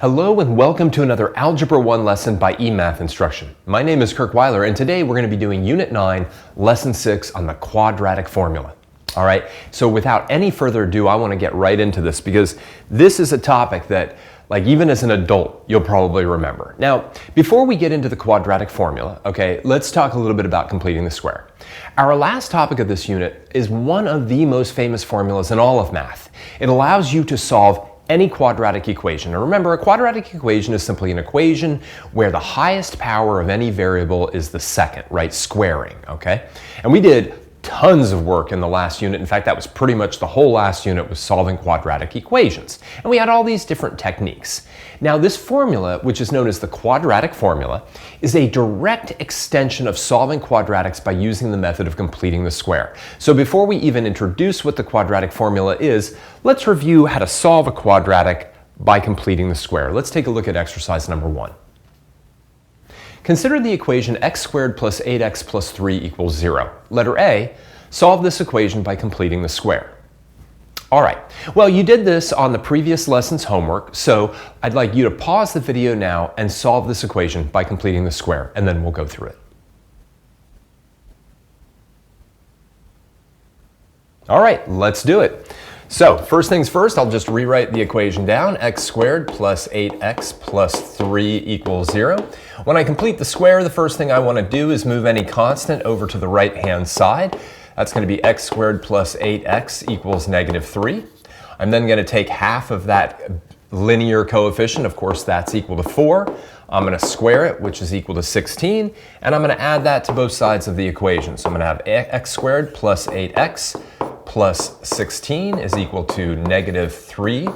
Hello and welcome to another Algebra 1 lesson by eMath Instruction. My name is Kirk Weiler and today we're going to be doing Unit 9, Lesson 6 on the quadratic formula. All right, so without any further ado, I want to get right into this because this is a topic that, like, even as an adult, you'll probably remember. Now, before we get into the quadratic formula, okay, let's talk a little bit about completing the square. Our last topic of this unit is one of the most famous formulas in all of math. It allows you to solve any quadratic equation. And remember, a quadratic equation is simply an equation where the highest power of any variable is the second, right? Squaring, okay? And we did tons of work in the last unit. In fact, that was pretty much the whole last unit was solving quadratic equations. And we had all these different techniques. Now, this formula, which is known as the quadratic formula, is a direct extension of solving quadratics by using the method of completing the square. So before we even introduce what the quadratic formula is, let's review how to solve a quadratic by completing the square. Let's take a look at exercise number 1. Consider the equation x squared plus 8x plus 3 equals 0. Letter A, solve this equation by completing the square. All right, well, you did this on the previous lesson's homework, so I'd like you to pause the video now and solve this equation by completing the square, and then we'll go through it. All right, let's do it. So first things first, I'll just rewrite the equation down. X squared plus 8x plus 3 equals 0. When I complete the square, the first thing I want to do is move any constant over to the right-hand side. That's going to be x squared plus 8x equals negative 3. I'm then going to take half of that linear coefficient. Of course, that's equal to 4. I'm going to square it, which is equal to 16. And I'm going to add that to both sides of the equation. So I'm going to have x squared plus 8x plus 16 is equal to negative 3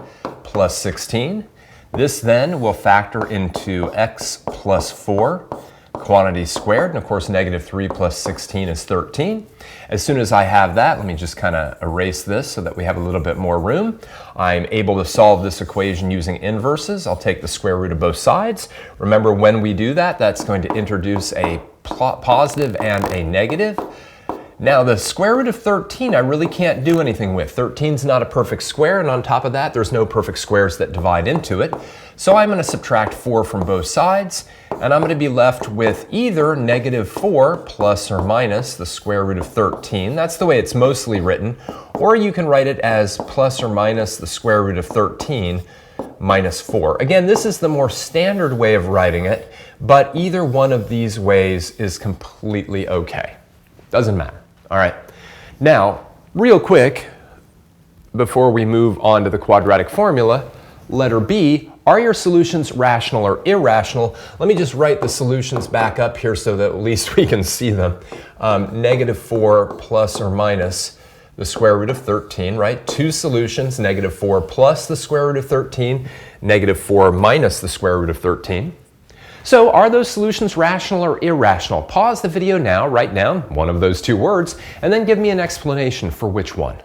plus 16. This then will factor into x plus 4 quantity squared. And of course, negative 3 plus 16 is 13. As soon as I have that, let me just kind of erase this so that we have a little bit more room. I'm able to solve this equation using inverses. I'll take the square root of both sides. Remember, when we do that, that's going to introduce a positive and a negative. Now, the square root of 13, I really can't do anything with. 13 is not a perfect square, and on top of that, there's no perfect squares that divide into it. So I'm going to subtract 4 from both sides, and I'm going to be left with either negative 4 plus or minus the square root of 13. That's the way it's mostly written. Or you can write it as plus or minus the square root of 13 minus 4. Again, this is the more standard way of writing it, but either one of these ways is completely okay. Doesn't matter. All right. Now, real quick, before we move on to the quadratic formula, letter B, are your solutions rational or irrational? Let me just write the solutions back up here so that at least we can see them. Negative 4 plus or minus the square root of 13, right? Two solutions, negative 4 plus the square root of 13, negative 4 minus the square root of 13. So are those solutions rational or irrational? Pause the video now, write down one of those two words, and then give me an explanation for which one.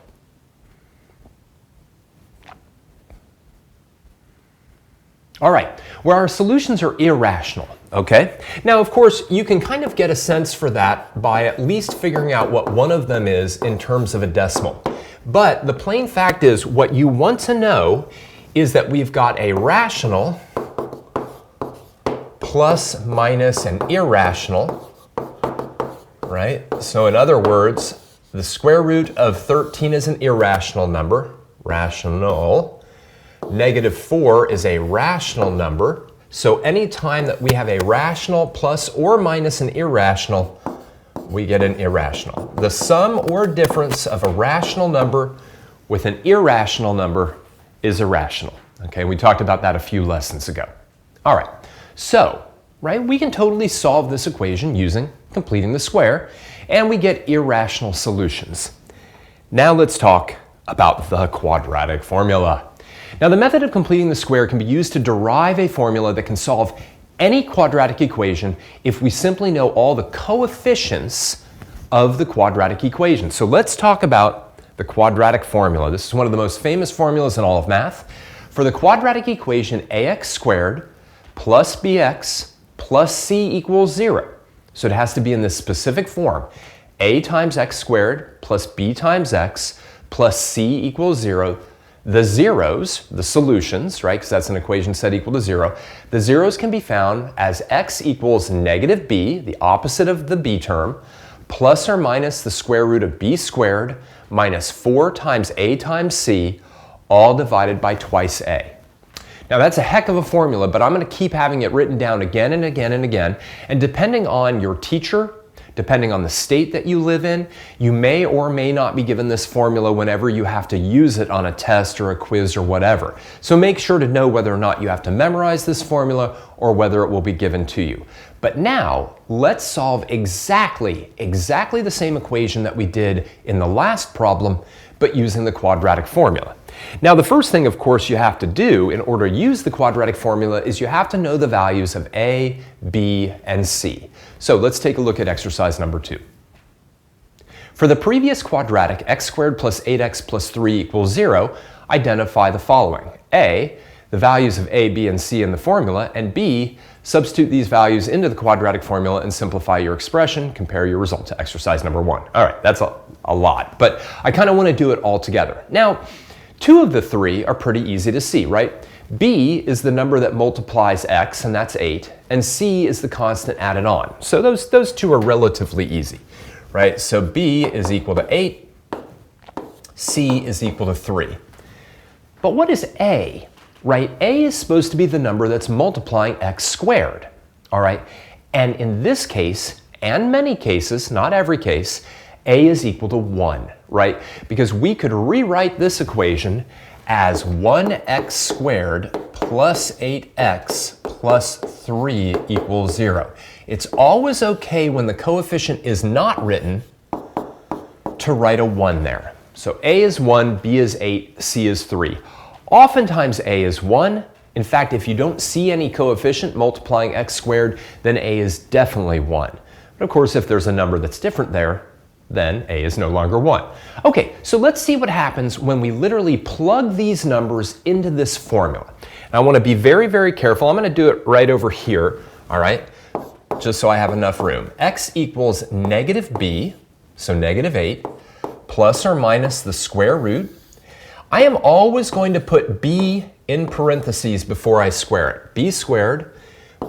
All right, where our solutions are irrational, okay? Now, of course, you can kind of get a sense for that by at least figuring out what one of them is in terms of a decimal. But the plain fact is, what you want to know is that we've got a rational plus, minus, and irrational, right? So in other words, the square root of 13 is an irrational number, rational. Negative 4 is a rational number. So anytime that we have a rational plus or minus an irrational, we get an irrational. The sum or difference of a rational number with an irrational number is irrational. Okay, we talked about that a few lessons ago. All right. So, right, we can totally solve this equation using completing the square, and we get irrational solutions. Now let's talk about the quadratic formula. Now, the method of completing the square can be used to derive a formula that can solve any quadratic equation if we simply know all the coefficients of the quadratic equation. So let's talk about the quadratic formula. This is one of the most famous formulas in all of math. For the quadratic equation, ax squared plus bx plus c equals 0. So it has to be in this specific form. A times x squared plus b times x plus c equals 0. The zeros, the solutions, right, because that's an equation set equal to 0, the zeros can be found as x equals negative b, the opposite of the b term, plus or minus the square root of b squared minus 4 times a times c, all divided by twice a. Now that's a heck of a formula, but I'm going to keep having it written down again and again and again, and depending on your teacher, depending on the state that you live in, you may or may not be given this formula whenever you have to use it on a test or a quiz or whatever. So make sure to know whether or not you have to memorize this formula or whether it will be given to you. But now, let's solve exactly the same equation that we did in the last problem, but using the quadratic formula. Now, the first thing, of course, you have to do in order to use the quadratic formula is you have to know the values of a, b, and c. So let's take a look at exercise number 2. For the previous quadratic, x squared plus 8x plus 3 equals 0, identify the following. A, the values of a, b, and c in the formula, and b, substitute these values into the quadratic formula and simplify your expression. Compare your result to exercise number 1. All right, that's a lot, but I kind of want to do it all together. Now, 2 of the 3 are pretty easy to see, right? B is the number that multiplies x, and that's 8, and c is the constant added on. So those 2 are relatively easy, right? So b is equal to 8, c is equal to 3. But what is a, right? A is supposed to be the number that's multiplying x squared, all right? And in this case, and many cases, not every case, a is equal to 1, right? Because we could rewrite this equation as 1x squared plus 8x plus 3 equals 0. It's always okay when the coefficient is not written to write a 1 there. So a is 1, b is 8, c is 3. Oftentimes a is 1. In fact, if you don't see any coefficient multiplying x squared, then a is definitely 1. But of course, if there's a number that's different there, then a is no longer 1. Okay, so let's see what happens when we literally plug these numbers into this formula. And I want to be very, very careful. I'm going to do it right over here, all right, just so I have enough room. X equals negative b, so negative 8, plus or minus the square root. I am always going to put b in parentheses before I square it. B squared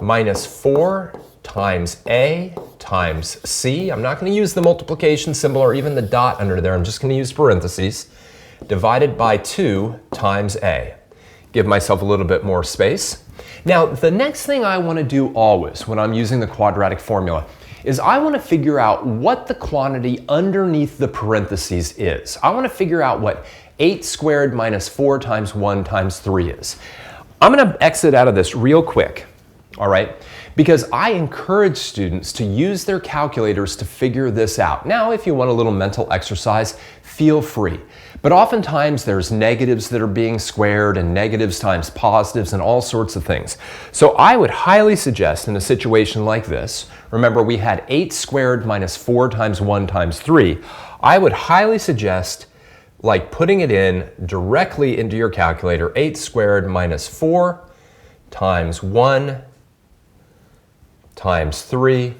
minus 4 times a times c. I'm not going to use the multiplication symbol or even the dot under there. I'm just going to use parentheses. Divided by 2 times a. Give myself a little bit more space. Now, the next thing I want to do always when I'm using the quadratic formula is I want to figure out what the quantity underneath the parentheses is. I want to figure out what 8 squared minus 4 times 1 times 3 is. I'm going to exit out of this real quick, all right? Because I encourage students to use their calculators to figure this out. Now, if you want a little mental exercise, feel free. But oftentimes there's negatives that are being squared and negatives times positives and all sorts of things. So I would highly suggest in a situation like this, remember we had 8 squared minus 4 times 1 times 3, I would highly suggest like putting it in directly into your calculator, 8 squared minus 4 times 1 times 3,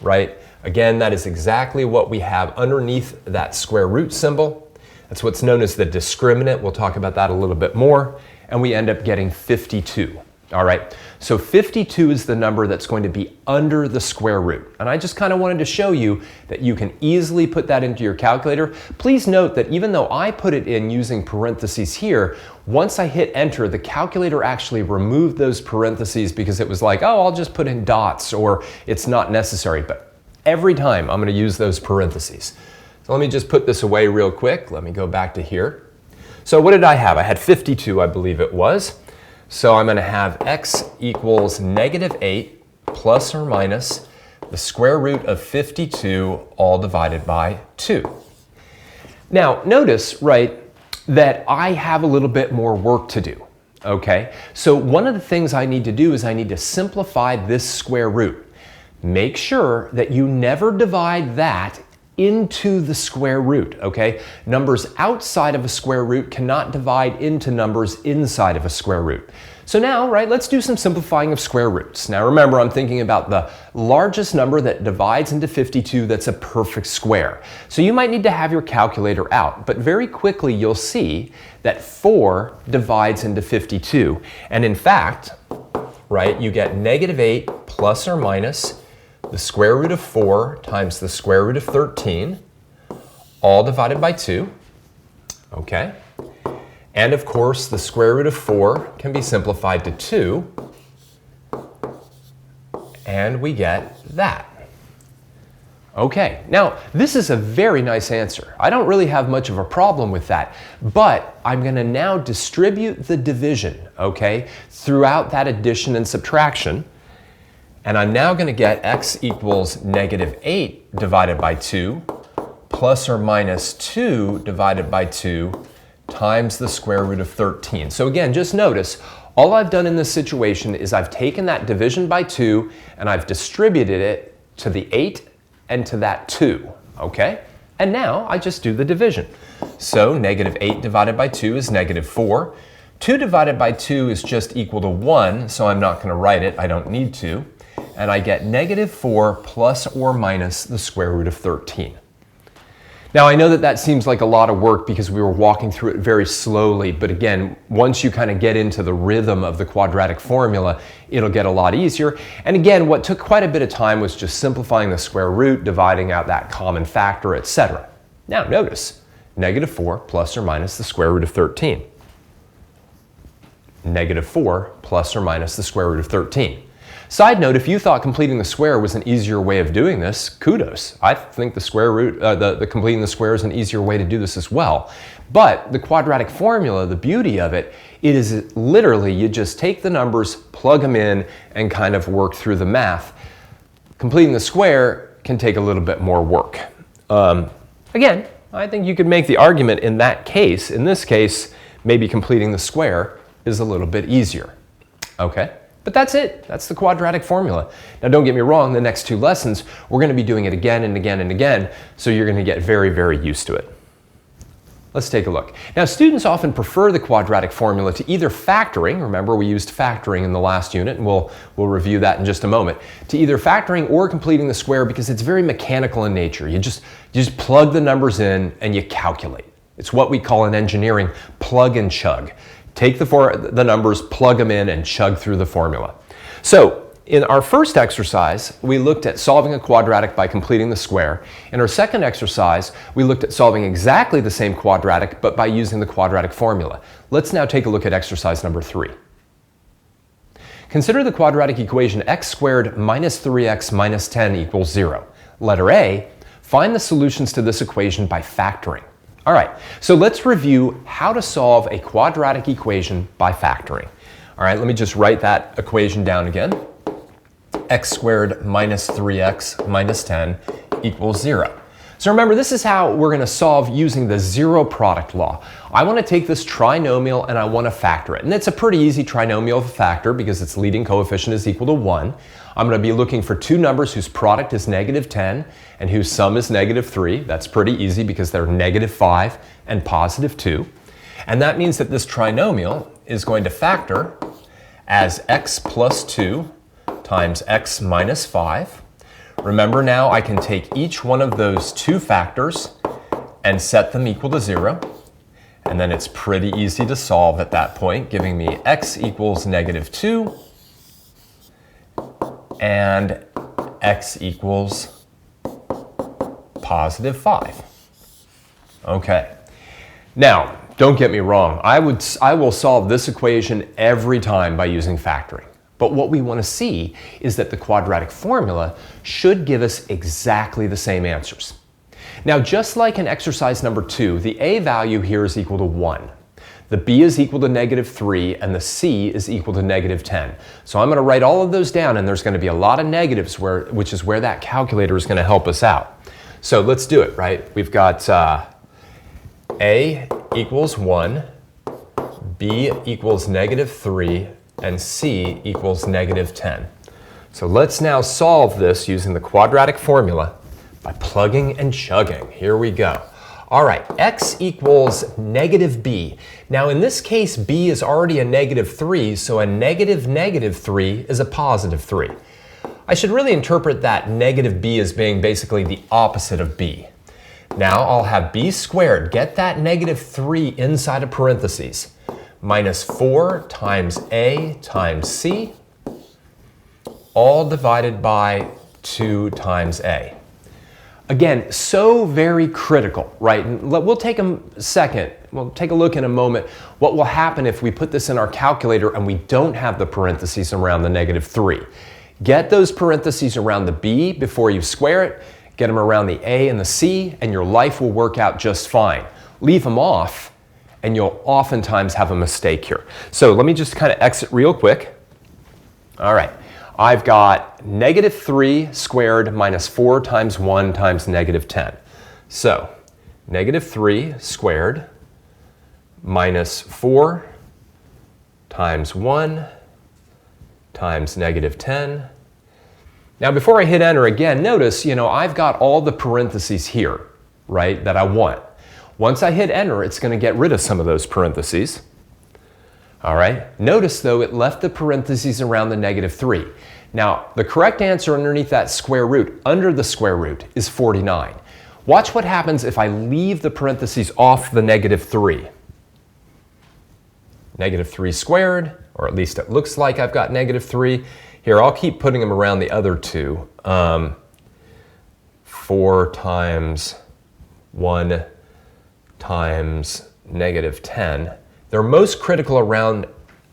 right? Again, that is exactly what we have underneath that square root symbol. That's what's known as the discriminant. We'll talk about that a little bit more. And we end up getting 52, all right? So 52 is the number that's going to be under the square root. And I just kind of wanted to show you that you can easily put that into your calculator. Please note that even though I put it in using parentheses here, once I hit enter, the calculator actually removed those parentheses because it was like, oh, I'll just put in dots or it's not necessary. But every time I'm going to use those parentheses. So let me just put this away real quick. Let me go back to here. So what did I have? I had 52, I believe it was. So I'm going to have x equals negative 8 plus or minus the square root of 52 all divided by 2. Now notice, right, that I have a little bit more work to do, okay? So one of the things I need to do is I need to simplify this square root. Make sure that you never divide that into the square root, okay? Numbers outside of a square root cannot divide into numbers inside of a square root. So now, right, let's do some simplifying of square roots. Now remember, I'm thinking about the largest number that divides into 52 that's a perfect square. So you might need to have your calculator out, but very quickly you'll see that 4 divides into 52. And in fact, right, you get -8 plus or minus the square root of 4 times the square root of 13, all divided by 2, okay? And of course, the square root of 4 can be simplified to 2, and we get that. Okay, now this is a very nice answer. I don't really have much of a problem with that, but I'm going to now distribute the division, okay, throughout that addition and subtraction, and I'm now going to get x equals -8 divided by 2 plus or minus 2 divided by 2 times the square root of 13. So again, just notice, all I've done in this situation is I've taken that division by 2 and I've distributed it to the 8 and to that 2, okay? And now I just do the division. So -8 divided by 2 is -4. 2 divided by 2 is just equal to 1, so I'm not going to write it, I don't need to. And I get -4 plus or minus the square root of 13. Now I know that that seems like a lot of work because we were walking through it very slowly, but again, once you kind of get into the rhythm of the quadratic formula, it'll get a lot easier. And again, what took quite a bit of time was just simplifying the square root, dividing out that common factor, etc. Now notice, -4 plus or minus the square root of 13. -4 plus or minus the square root of 13. Side note, if you thought completing the square was an easier way of doing this, kudos. I think the square root, the completing the square is an easier way to do this as well. But the quadratic formula, the beauty of it, it is literally you just take the numbers, plug them in, and kind of work through the math. Completing the square can take a little bit more work. Again, I think you could make the argument in that case, in this case, maybe completing the square is a little bit easier. Okay? But that's it. That's the quadratic formula. Now don't get me wrong, the next 2 lessons, we're going to be doing it again and again and again, so you're going to get very, very used to it. Let's take a look. Now students often prefer the quadratic formula to either factoring, remember we used factoring in the last unit, and we'll review that in just a moment, to either factoring or completing the square because it's very mechanical in nature. You just plug the numbers in and you calculate. It's what we call in engineering plug and chug. Take the numbers, plug them in, and chug through the formula. So in our first exercise, we looked at solving a quadratic by completing the square. In our second exercise, we looked at solving exactly the same quadratic, but by using the quadratic formula. Let's now take a look at exercise number 3. Consider the quadratic equation x squared minus 3x minus 10 equals 0. Letter A, find the solutions to this equation by factoring. All right, so let's review how to solve a quadratic equation by factoring. All right, let me just write that equation down again. X squared minus 3x minus 10 equals 0. So remember, this is how we're going to solve using the zero product law. I want to take this trinomial and I want to factor it. And it's a pretty easy trinomial to factor because its leading coefficient is equal to 1. I'm going to be looking for 2 numbers whose product is -10 and whose sum is -3. That's pretty easy because they're -5 and +2. And that means that this trinomial is going to factor as x plus 2 times x minus 5. Remember now I can take each one of those 2 factors and set them equal to 0. And then it's pretty easy to solve at that point, giving me x equals -2 and x equals +5. Okay. Now, don't get me wrong. I will solve this equation every time by using factoring. But what we want to see is that the quadratic formula should give us exactly the same answers. Now, just like in exercise number 2, the a value here is equal to 1. The b is equal to -3, and the c is equal to -10. So I'm going to write all of those down, and there's going to be a lot of negatives, which is where that calculator is going to help us out. So let's do it, right? We've got a equals 1, b equals -3, and c equals -10. So let's now solve this using the quadratic formula by plugging and chugging. Here we go. All right, x equals negative b. Now in this case, b is already a negative 3, so a negative negative 3 is a positive 3. I should really interpret that negative b as being basically the opposite of b. Now I'll have b squared, get that negative 3 inside of parentheses, minus 4 times a times c, all divided by 2 times a. Again, so very critical, right? And we'll take a second, we'll take a look in a moment. What will happen if we put this in our calculator and we don't have the parentheses around the negative 3? Get those parentheses around the b before you square it, get them around the a and the c, and your life will work out just fine. Leave them off, and you'll oftentimes have a mistake here. So let me just kind of exit real quick. All right. I've got negative 3 squared minus 4 times 1 times negative 10. So negative 3 squared minus 4 times 1 times negative 10. Now before I hit enter again, notice, I've got all the parentheses here, right, that I want. Once I hit enter, it's going to get rid of some of those parentheses. All right, notice though it left the parentheses around the negative 3. Now, the correct answer underneath that square root, under the square root, is 49. Watch what happens if I leave the parentheses off the negative 3. Negative 3 squared, or at least it looks like I've got negative 3. Here, I'll keep putting them around the other two. 4 times 1 times negative 10. They're most critical around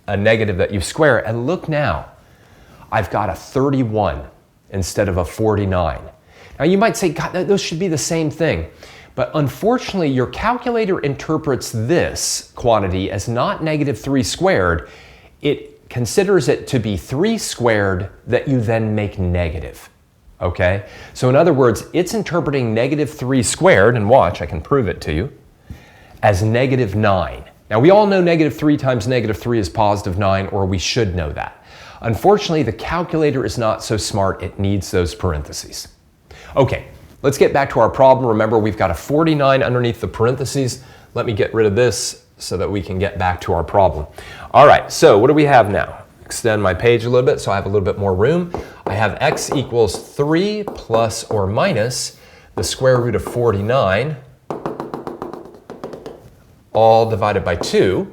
a negative that you square. And look now, I've got a 31 instead of a 49. Now you might say, God, those should be the same thing. But unfortunately, your calculator interprets this quantity as not negative 3 squared. It considers it to be 3 squared that you then make negative. Okay? So in other words, it's interpreting negative 3 squared, and watch, I can prove it to you, as negative 9. Now we all know negative 3 times negative 3 is positive 9, or we should know that. Unfortunately, the calculator is not so smart, it needs those parentheses. Okay, let's get back to our problem. Remember, we've got a 49 underneath the parentheses. Let me get rid of this so that we can get back to our problem. All right, so what do we have now? Extend my page a little bit so I have a little bit more room. I have x equals 3 plus or minus the square root of 49, all divided by 2.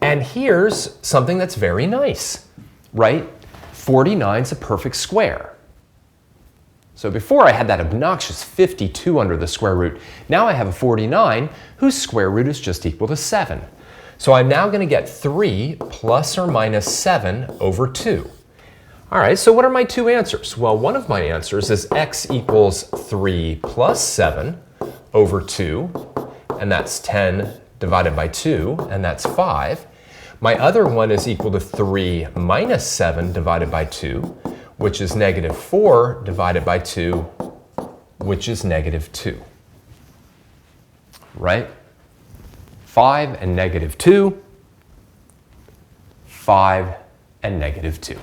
And here's something that's very nice, right? 49 is a perfect square. So before I had that obnoxious 52 under the square root. Now I have a 49 whose square root is just equal to 7. So I'm now going to get 3 plus or minus 7 over 2. All right, so what are my two answers? Well, one of my answers is x equals 3 plus 7 over 2, and that's 10 divided by 2, and that's 5. My other one is equal to 3 minus 7 divided by 2, which is negative 4 divided by 2, which is negative 2. Right? 5 and negative 2, 5 and negative 2.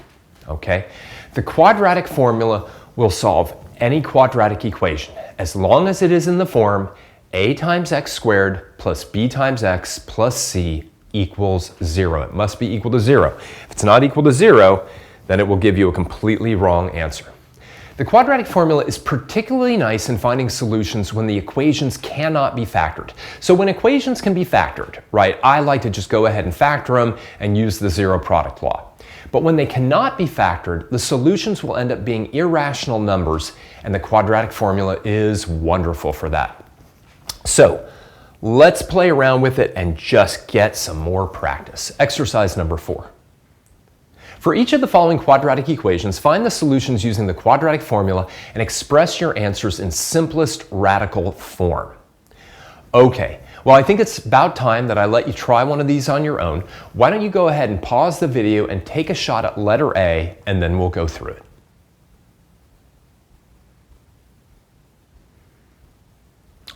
Okay? The quadratic formula will solve any quadratic equation as long as it is in the form a times x squared plus b times x plus c equals 0. It must be equal to 0. If it's not equal to 0, then it will give you a completely wrong answer. The quadratic formula is particularly nice in finding solutions when the equations cannot be factored. So when equations can be factored, right, I like to just go ahead and factor them and use the zero product law. But when they cannot be factored, the solutions will end up being irrational numbers, and the quadratic formula is wonderful for that. So let's play around with it and just get some more practice. Exercise number 4. For each of the following quadratic equations, find the solutions using the quadratic formula and express your answers in simplest radical form. Okay, well, I think it's about time that I let you try one of these on your own. Why don't you go ahead and pause the video and take a shot at letter A, and then we'll go through it.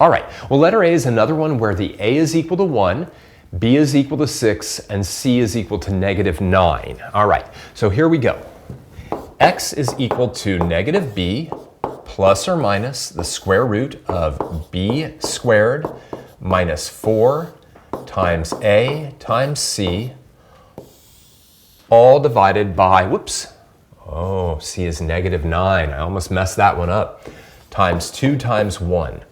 All right, well, letter A is another one where the A is equal to 1, B is equal to 6, and C is equal to negative 9. All right, so here we go. X is equal to negative B plus or minus the square root of B squared minus 4 times A times C, all divided by, whoops, oh, C is negative 9. I almost messed that one up. Times 2 times 1.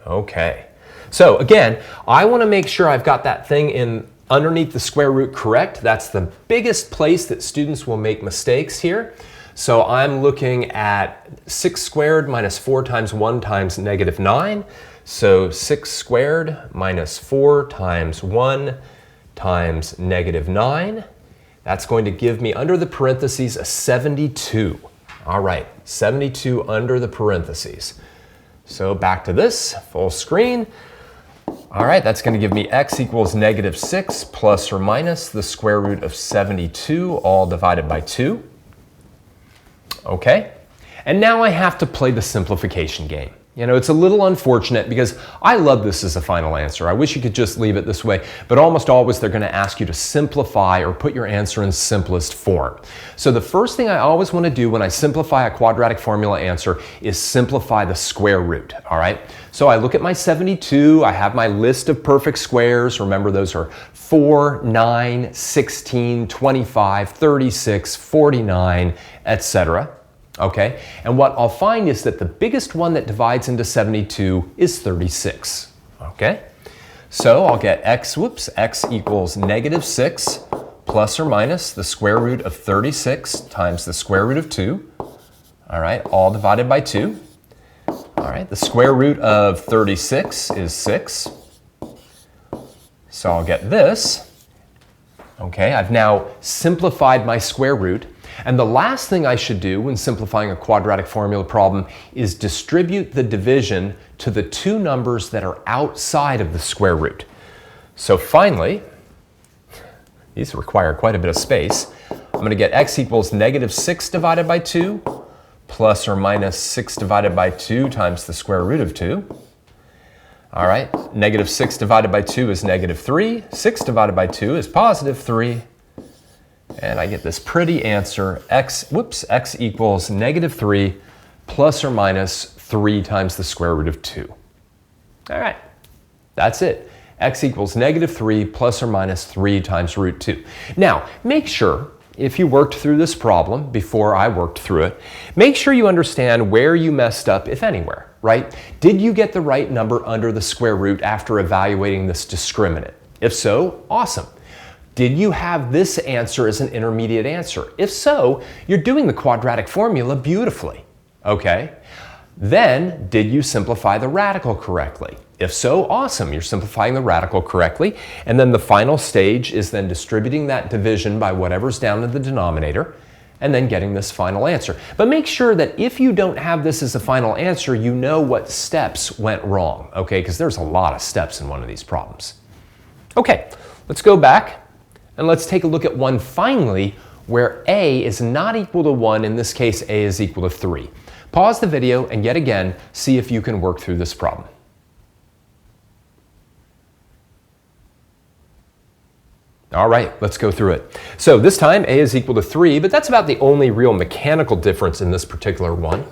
Okay. So again, I want to make sure I've got that thing in underneath the square root correct. That's the biggest place that students will make mistakes here. So I'm looking at 6 squared minus 4 times 1 times negative 9. So 6 squared minus 4 times 1 times negative 9. That's going to give me under the parentheses a 72. All right, 72 under the parentheses. So back to this, full screen. All right, that's going to give me x equals negative 6 plus or minus the square root of 72, all divided by 2. Okay, and now I have to play the simplification game. You know, it's a little unfortunate because I love this as a final answer. I wish you could just leave it this way, but almost always they're going to ask you to simplify or put your answer in simplest form. So the first thing I always want to do when I simplify a quadratic formula answer is simplify the square root, all right? So I look at my 72, I have my list of perfect squares. Remember, those are 4, 9, 16, 25, 36, 49, etc. Okay, and what I'll find is that the biggest one that divides into 72 is 36. Okay, so I'll get x equals negative 6 plus or minus the square root of 36 times the square root of 2. All right, all divided by 2. All right, the square root of 36 is 6. So I'll get this. Okay, I've now simplified my square root. And the last thing I should do when simplifying a quadratic formula problem is distribute the division to the two numbers that are outside of the square root. So finally, these require quite a bit of space. I'm going to get x equals negative 6 divided by 2 plus or minus 6 divided by 2 times the square root of 2. All right, negative 6 divided by 2 is negative 3. 6 divided by 2 is positive 3. And I get this pretty answer, x equals negative 3 plus or minus 3 times the square root of 2. All right, that's it. X equals negative 3 plus or minus 3 times root 2. Now, make sure, if you worked through this problem before I worked through it, make sure you understand where you messed up, if anywhere, right? Did you get the right number under the square root after evaluating this discriminant? If so, awesome. Did you have this answer as an intermediate answer? If so, you're doing the quadratic formula beautifully, okay? Then, did you simplify the radical correctly? If so, awesome, you're simplifying the radical correctly. And then the final stage is then distributing that division by whatever's down in the denominator and then getting this final answer. But make sure that if you don't have this as a final answer, you know what steps went wrong, okay? Because there's a lot of steps in one of these problems. Okay, let's go back. And let's take a look at one finally where a is not equal to 1. In this case, a is equal to 3. Pause the video and yet again, see if you can work through this problem. All right, let's go through it. So this time a is equal to 3, but that's about the only real mechanical difference in this particular one.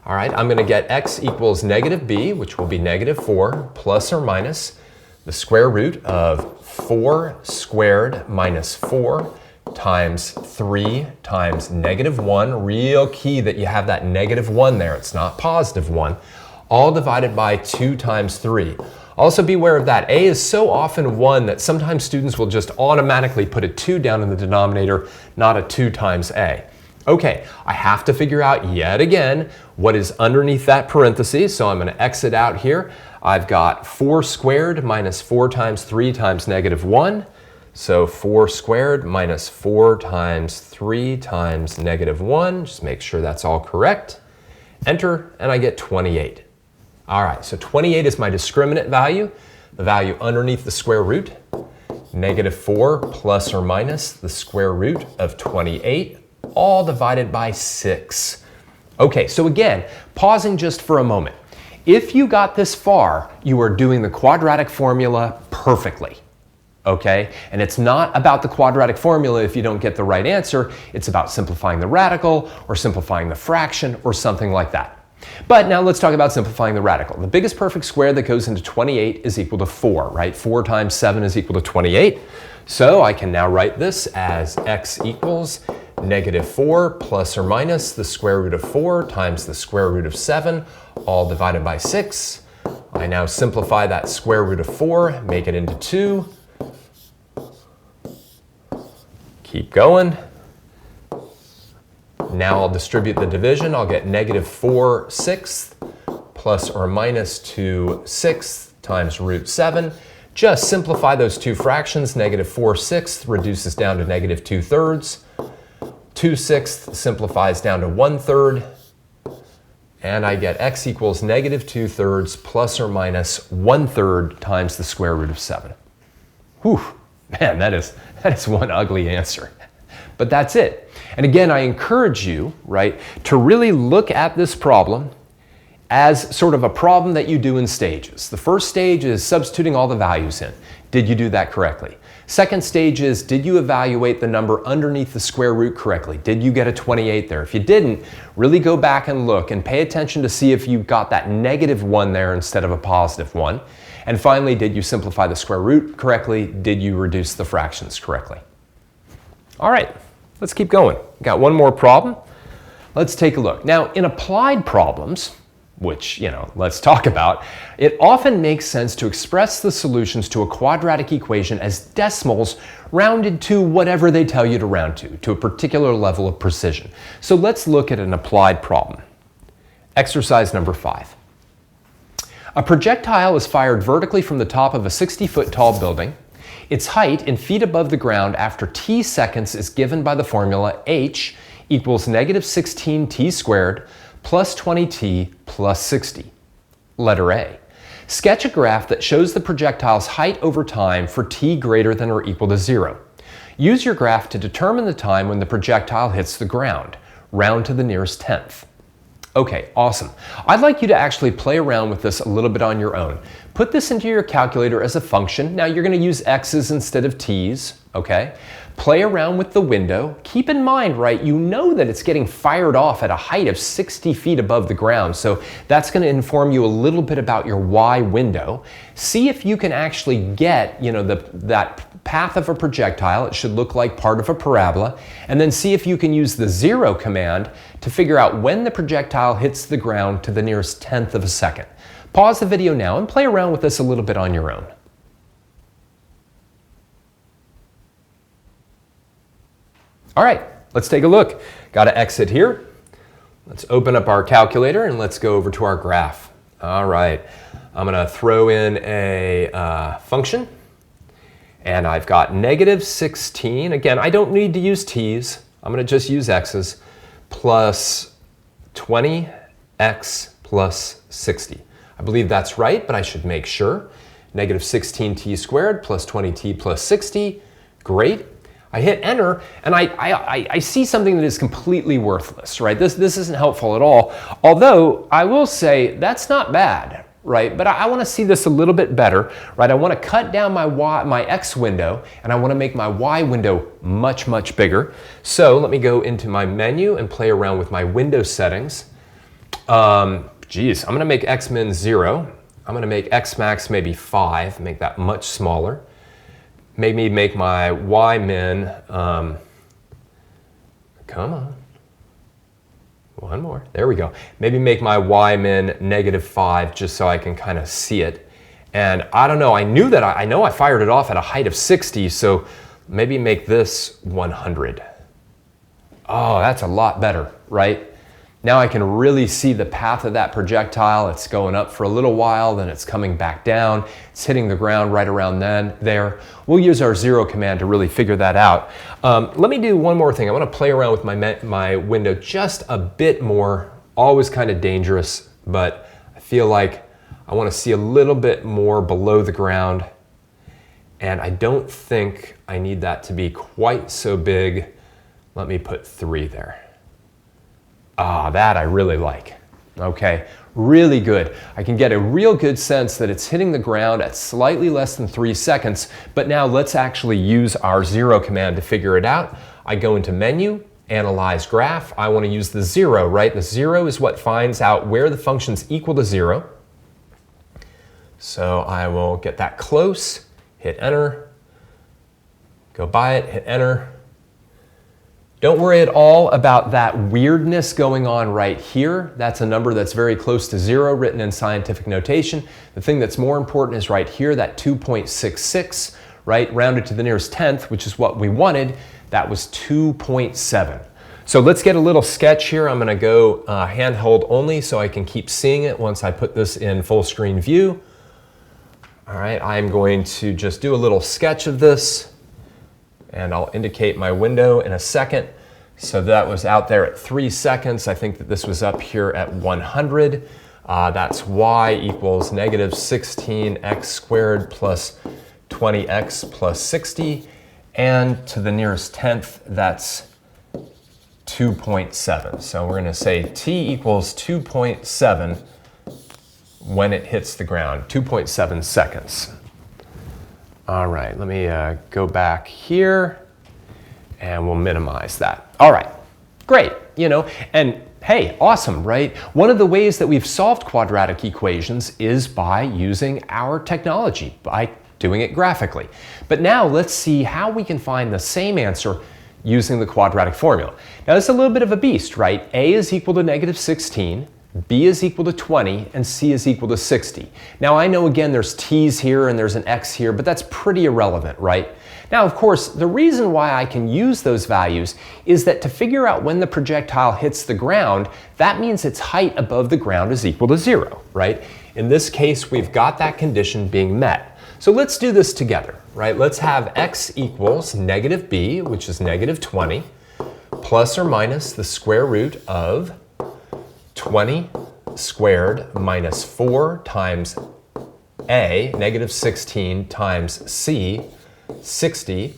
All right, I'm going to get x equals negative b, which will be negative 4, plus or minus the square root of 4 squared minus 4 times 3 times negative 1. Real key that you have that negative 1 there. It's not positive 1. All divided by 2 times 3. Also be aware of that. A is so often 1 that sometimes students will just automatically put a 2 down in the denominator, not a 2 times a. Okay, I have to figure out yet again what is underneath that parenthesis, so I'm going to exit out here. I've got 4 squared minus 4 times 3 times negative 1. So 4 squared minus 4 times 3 times negative 1. Just make sure that's all correct. Enter, and I get 28. All right, so 28 is my discriminant value, the value underneath the square root. Negative 4 plus or minus the square root of 28, all divided by 6. Okay, so again, pausing just for a moment. If you got this far, you are doing the quadratic formula perfectly, okay? And it's not about the quadratic formula if you don't get the right answer. It's about simplifying the radical or simplifying the fraction or something like that. But now let's talk about simplifying the radical. The biggest perfect square that goes into 28 is equal to 4, right? 4 times 7 is equal to 28. So I can now write this as x equals -4 plus or minus the square root of 4 times the square root of 7, all divided by 6. I now simplify that square root of 4, make it into 2. Keep going. Now I'll distribute the division. I'll get -4/6 plus or minus 2/6 times root 7. Just simplify those two fractions. -4/6 reduces down to -2/3. 2/6 simplifies down to 1/3. And I get x equals -2/3 plus or minus 1/3 times the square root of 7. Whew, man, that is one ugly answer. But that's it. And again, I encourage you, right, to really look at this problem as sort of a problem that you do in stages. The first stage is substituting all the values in. Did you do that correctly? Second stage is, did you evaluate the number underneath the square root correctly? Did you get a 28 there? If you didn't, really go back and look and pay attention to see if you got that -1 there instead of a +1. And finally, did you simplify the square root correctly? Did you reduce the fractions correctly? All right, let's keep going. Got one more problem. Let's take a look. Now, in applied problems, which, let's talk about, it often makes sense to express the solutions to a quadratic equation as decimals rounded to whatever they tell you to round to a particular level of precision. So let's look at an applied problem. Exercise number 5. A projectile is fired vertically from the top of a 60-foot tall building. Its height in feet above the ground after t seconds is given by the formula h equals -16t squared plus 20t plus 60. Letter A. Sketch a graph that shows the projectile's height over time for t greater than or equal to 0. Use your graph to determine the time when the projectile hits the ground. Round to the nearest tenth. Okay, awesome. I'd like you to actually play around with this a little bit on your own. Put this into your calculator as a function. Now you're going to use x's instead of t's, okay? Play around with the window. Keep in mind, right, you know that it's getting fired off at a height of 60 feet above the ground, so that's going to inform you a little bit about your y window. See if you can actually get, that path of a projectile. It should look like part of a parabola. And then see if you can use the 0 command to figure out when the projectile hits the ground to the nearest tenth of a second. Pause the video now and play around with this a little bit on your own. All right, let's take a look. Got to exit here. Let's open up our calculator and let's go over to our graph. All right, I'm going to throw in a function. And I've got -16. Again, I don't need to use t's. I'm going to just use x's. Plus 20x plus 60. I believe that's right, but I should make sure. -16t squared plus 20t plus 60. Great. I hit enter, and I see something that is completely worthless, right? This isn't helpful at all. Although, I will say, that's not bad, right? But I want to see this a little bit better, right? I want to cut down my x window, and I want to make my y window much, much bigger. So let me go into my menu and play around with my window settings. I'm going to make x min 0. I'm going to make x max maybe 5, make that much smaller. Maybe make my y min, come on. One more, there we go. Maybe make my y min -5 just so I can kind of see it. And I don't know, I know I fired it off at a height of 60, so maybe make this 100. Oh, that's a lot better, right? Now I can really see the path of that projectile. It's going up for a little while, then it's coming back down. It's hitting the ground right around there. We'll use our 0 command to really figure that out. Let me do one more thing. I want to play around with my window just a bit more. Always kind of dangerous, but I feel like I want to see a little bit more below the ground. And I don't think I need that to be quite so big. Let me put 3 there. Ah, that I really like. Okay, really good. I can get a real good sense that it's hitting the ground at slightly less than 3 seconds, but now let's actually use our 0 command to figure it out. I go into menu, analyze graph, I want to use the 0, right? The 0 is what finds out where the function's equal to 0. So I will get that close, hit enter, go by it, hit enter. Don't worry at all about that weirdness going on right here. That's a number that's very close to 0 written in scientific notation. The thing that's more important is right here, that 2.66, right? Rounded to the nearest tenth, which is what we wanted. That was 2.7. So let's get a little sketch here. I'm going to go handheld only so I can keep seeing it once I put this in full screen view. All right, I'm going to just do a little sketch of this, and I'll indicate my window in a second. So that was out there at 3 seconds. I think that this was up here at 100. That's y equals negative 16x squared plus 20x plus 60. And to the nearest tenth, that's 2.7. So we're going to say t equals 2.7 when it hits the ground, 2.7 seconds. All right, let me go back here and we'll minimize that. All right, great, and hey, awesome, right? One of the ways that we've solved quadratic equations is by using our technology, by doing it graphically. But now let's see how we can find the same answer using the quadratic formula. Now this is a little bit of a beast, right? A is equal to negative 16, B is equal to 20, and C is equal to 60. Now I know again there's T's here and there's an X here, but that's pretty irrelevant, right? Now of course, the reason why I can use those values is that to figure out when the projectile hits the ground, that means its height above the ground is equal to 0, right? In this case, we've got that condition being met. So let's do this together, right? Let's have x equals negative b, which is negative 20, plus or minus the square root of 20 squared minus 4 times a, negative 16 times c, 60,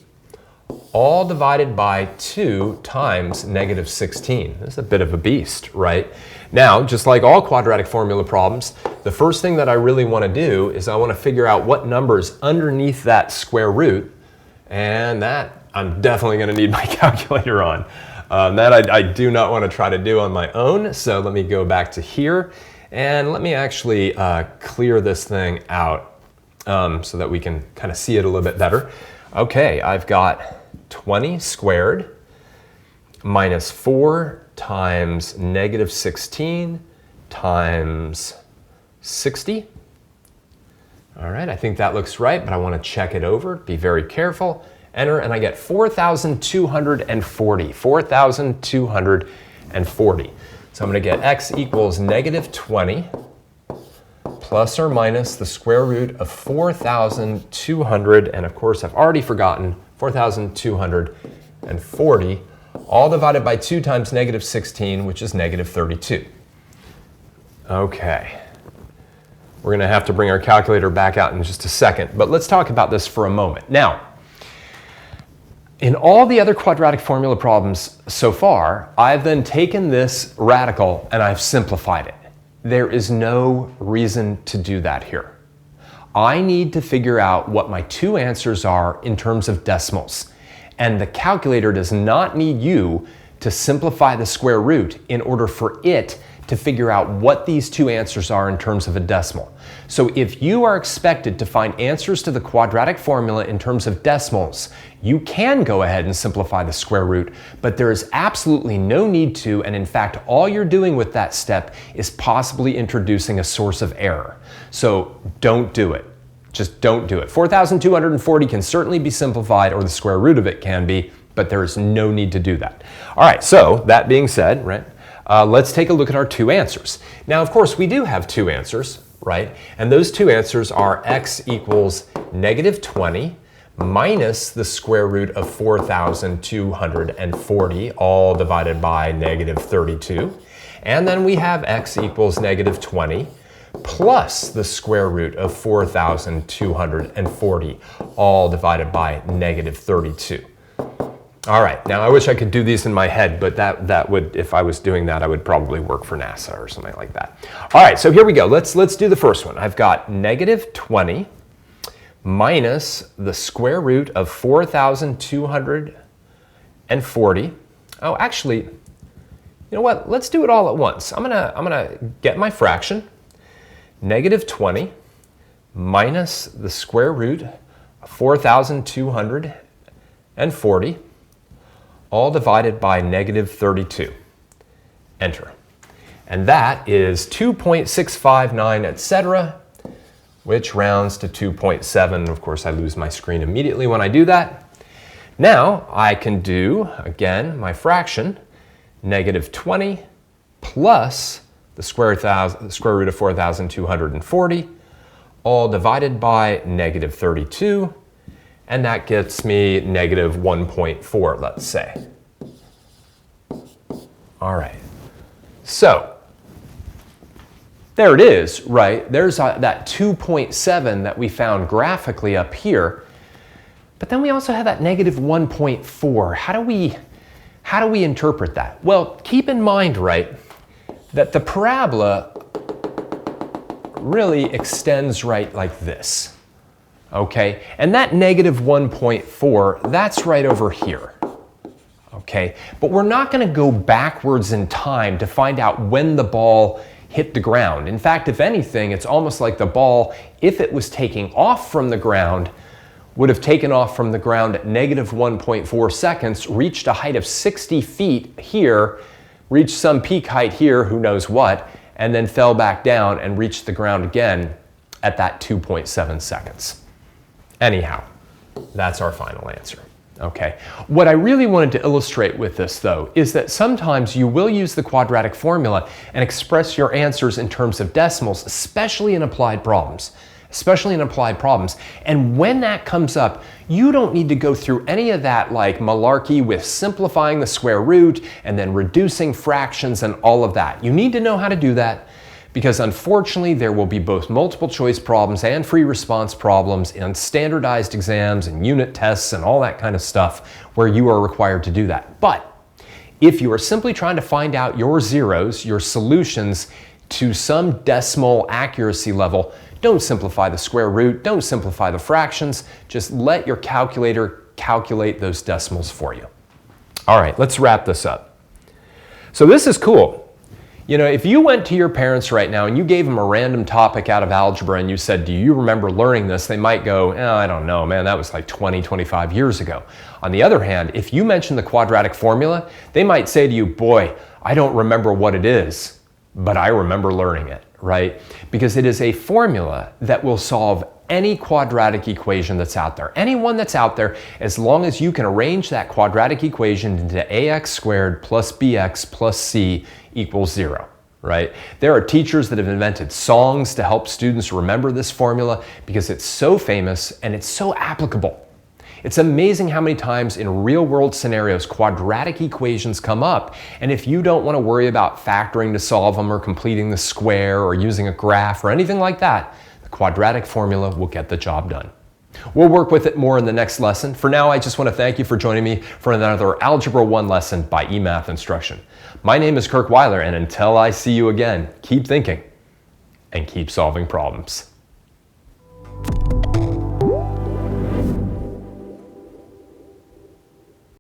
all divided by 2 times negative 16. This is a bit of a beast, right? Now, just like all quadratic formula problems, the first thing that I really want to do is I want to figure out what number is underneath that square root, and that I'm definitely going to need my calculator on. That I do not want to try to do on my own, so let me go back to here, and let me actually clear this thing out so that we can kind of see it a little bit better. Okay, I've got 20 squared minus 4 times negative 16 times 60. All right, I think that looks right, but I want to check it over. Be very careful. Enter, and I get 4,240. 4,240. So I'm going to get x equals negative 20 plus or minus the square root of 4,200, and of course I've already forgotten 4,240, all divided by 2 times negative 16, which is negative 32. Okay. We're going to have to bring our calculator back out in just a second, but let's talk about this for a moment. Now, in all the other quadratic formula problems so far, I've then taken this radical and I've simplified it. There is no reason to do that here. I need to figure out what my two answers are in terms of decimals. And the calculator does not need you to simplify the square root in order for it to figure out what these two answers are in terms of a decimal. So if you are expected to find answers to the quadratic formula in terms of decimals, you can go ahead and simplify the square root, but there is absolutely no need to, and in fact, all you're doing with that step is possibly introducing a source of error. So don't do it. Just don't do it. 4,240 can certainly be simplified, or the square root of it can be, but there is no need to do that. All right, so that being said, right, let's take a look at our two answers. Now, of course, we do have two answers, right? And those two answers are x equals negative 20 minus the square root of 4,240, all divided by negative 32. And then we have x equals negative 20 plus the square root of 4,240, all divided by negative 32. All right, now I wish I could do these in my head, but that would, if I was doing that, I would probably work for NASA or something like that. All right, so here we go. Let's do the first one. I've got negative 20 minus the square root of 4,240, Oh, actually, you know what? Let's do it all at once. I'm gonna get my fraction, negative 20 minus the square root of 4,240, all divided by negative 32. Enter. And that is 2.659, etc., which rounds to 2.7. Of course, I lose my screen immediately when I do that. Now I can do, again, my fraction, negative 20 plus the square root of 4,240, all divided by negative 32, and that gets me negative 1.4, let's say. All right, so there it is, right? There's that 2.7 that we found graphically up here, but then we also have that negative 1.4. How do we interpret that? Well, keep in mind, right, that the parabola really extends right like this, okay? And that negative 1.4, that's right over here, okay? But we're not gonna go backwards in time to find out when the ball hit the ground. In fact, if anything, it's almost like the ball, if it was taking off from the ground, would have taken off from the ground at negative 1.4 seconds, reached a height of 60 feet here, reached some peak height here, who knows what, and then fell back down and reached the ground again at that 2.7 seconds. Anyhow, that's our final answer. Okay. What I really wanted to illustrate with this, though, is that sometimes you will use the quadratic formula and express your answers in terms of decimals, especially in applied problems. And when that comes up, you don't need to go through any of that like malarkey with simplifying the square root and then reducing fractions and all of that. You need to know how to do that because unfortunately there will be both multiple choice problems and free response problems and standardized exams and unit tests and all that kind of stuff where you are required to do that. But if you are simply trying to find out your zeros, your solutions to some decimal accuracy level, don't simplify the square root, don't simplify the fractions, just let your calculator calculate those decimals for you. All right, let's wrap this up. So this is cool. You know, if you went to your parents right now and you gave them a random topic out of algebra and you said, do you remember learning this? They might go, I don't know, man, that was like 20, 25 years ago. On the other hand, if you mention the quadratic formula, they might say to you, boy, I don't remember what it is, but I remember learning it, right? Because it is a formula that will solve any quadratic equation that's out there. Any one that's out there, as long as you can arrange that quadratic equation into ax squared plus bx plus c equals 0, right? There are teachers that have invented songs to help students remember this formula because it's so famous and it's so applicable. It's amazing how many times in real-world scenarios quadratic equations come up, and if you don't want to worry about factoring to solve them or completing the square or using a graph or anything like that, the quadratic formula will get the job done. We'll work with it more in the next lesson. For now, I just want to thank you for joining me for another Algebra 1 lesson by eMath Instruction. My name is Kirk Weiler, and until I see you again, keep thinking and keep solving problems.